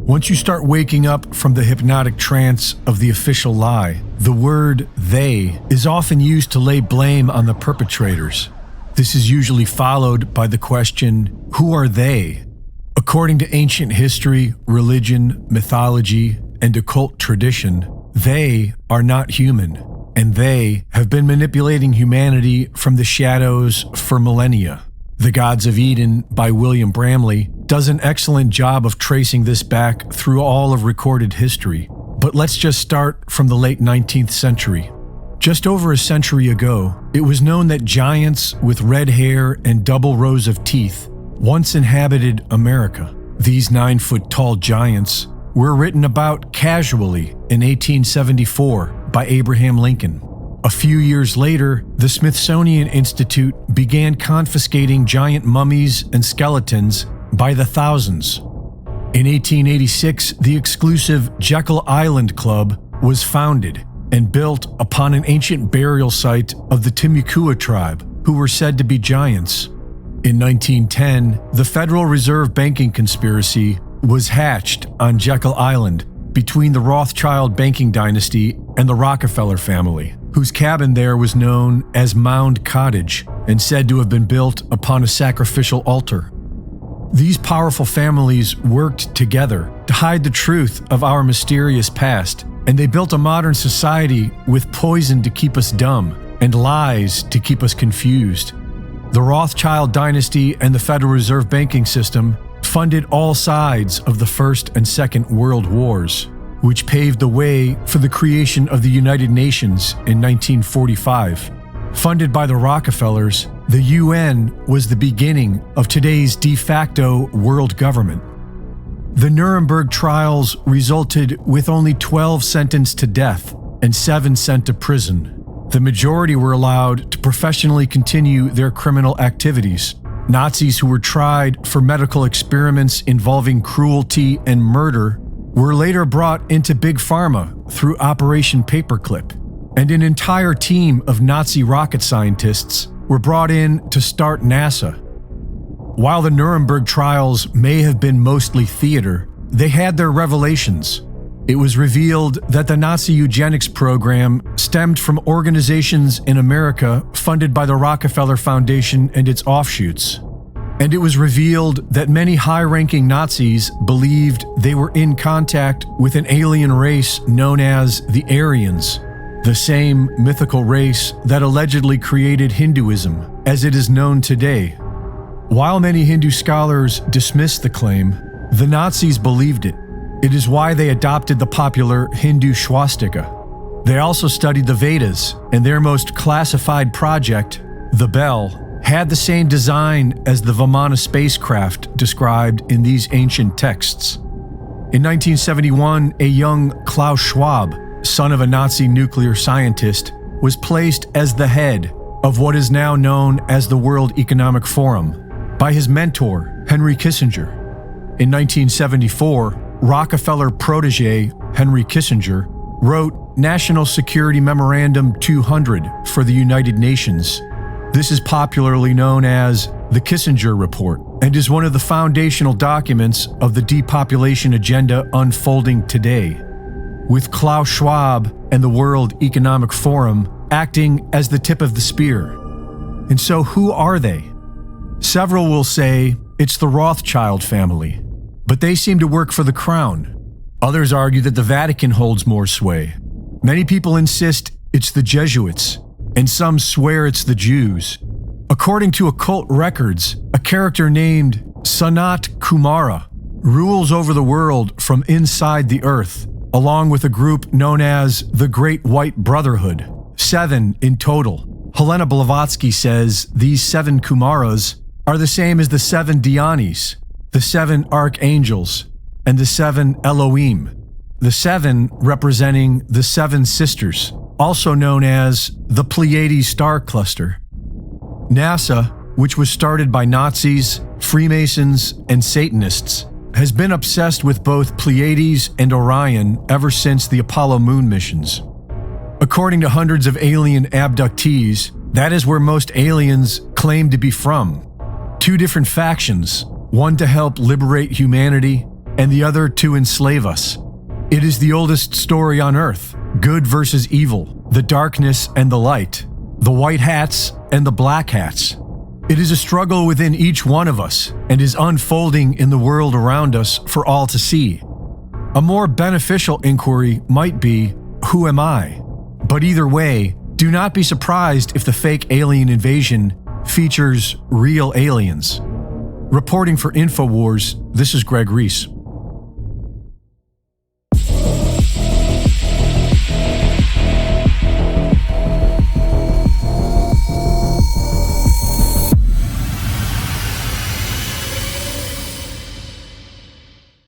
Once you start waking up from the hypnotic trance of the official lie, the word "they" is often used to lay blame on the perpetrators. This is usually followed by the question, who are they? According to ancient history, religion, mythology, and occult tradition, they are not human, and they have been manipulating humanity from the shadows for millennia. The Gods of Eden by William Bramley does an excellent job of tracing this back through all of recorded history. But let's just start from the late 19th century. Just over a century ago, it was known that giants with red hair and double rows of teeth once inhabited America. These 9-foot-tall giants were written about casually in 1874 by Abraham Lincoln. A few years later, the Smithsonian Institute began confiscating giant mummies and skeletons by the thousands. In 1886, the exclusive Jekyll Island Club was founded and built upon an ancient burial site of the Timucua tribe, who were said to be giants. In 1910, the Federal Reserve banking conspiracy was hatched on Jekyll Island between the Rothschild banking dynasty and the Rockefeller family, whose cabin there was known as Mound Cottage and said to have been built upon a sacrificial altar. These powerful families worked together to hide the truth of our mysterious past, and they built a modern society with poison to keep us dumb and lies to keep us confused. The Rothschild dynasty and the Federal Reserve banking system funded all sides of the First and Second World Wars, which paved the way for the creation of the United Nations in 1945. Funded by the Rockefellers, the UN was the beginning of today's de facto world government. The Nuremberg trials resulted with only 12 sentenced to death and 7 sent to prison. The majority were allowed to professionally continue their criminal activities. Nazis who were tried for medical experiments involving cruelty and murder were later brought into Big Pharma through Operation Paperclip, and an entire team of Nazi rocket scientists were brought in to start NASA. While the Nuremberg trials may have been mostly theater, they had their revelations. It was revealed that the Nazi eugenics program stemmed from organizations in America funded by the Rockefeller Foundation and its offshoots. And it was revealed that many high-ranking Nazis believed they were in contact with an alien race known as the Aryans, the same mythical race that allegedly created Hinduism as it is known today. While many Hindu scholars dismissed the claim, the Nazis believed it. It is why they adopted the popular Hindu swastika. They also studied the Vedas, and their most classified project, the Bell, had the same design as the Vimana spacecraft described in these ancient texts. In 1971, a young Klaus Schwab, son of a Nazi nuclear scientist, was placed as the head of what is now known as the World Economic Forum by his mentor, Henry Kissinger. In 1974, Rockefeller protege Henry Kissinger wrote National Security Memorandum 200 for the United Nations. This is popularly known as the Kissinger Report and is one of the foundational documents of the depopulation agenda unfolding today, with Klaus Schwab and the World Economic Forum acting as the tip of the spear. And so who are they? Several will say it's the Rothschild family, but they seem to work for the crown. Others argue that the Vatican holds more sway. Many people insist it's the Jesuits, and some swear it's the Jews. According to occult records, a character named Sanat Kumara rules over the world from inside the earth, along with a group known as the Great White Brotherhood, 7 in total. Helena Blavatsky says these 7 Kumaras are the same as the 7 Dhyanis, the 7 archangels, and the 7 Elohim, the 7 representing the 7 sisters, also known as the Pleiades star cluster. NASA, which was started by Nazis, Freemasons, and Satanists, has been obsessed with both Pleiades and Orion ever since the Apollo moon missions. According to hundreds of alien abductees, that is where most aliens claim to be from. 2 different factions, one to help liberate humanity and the other to enslave us. It is the oldest story on Earth, good versus evil, the darkness and the light, the white hats and the black hats. It is a struggle within each one of us and is unfolding in the world around us for all to see. A more beneficial inquiry might be, who am I? But either way, do not be surprised if the fake alien invasion features real aliens. Reporting for InfoWars, this is Greg Reese.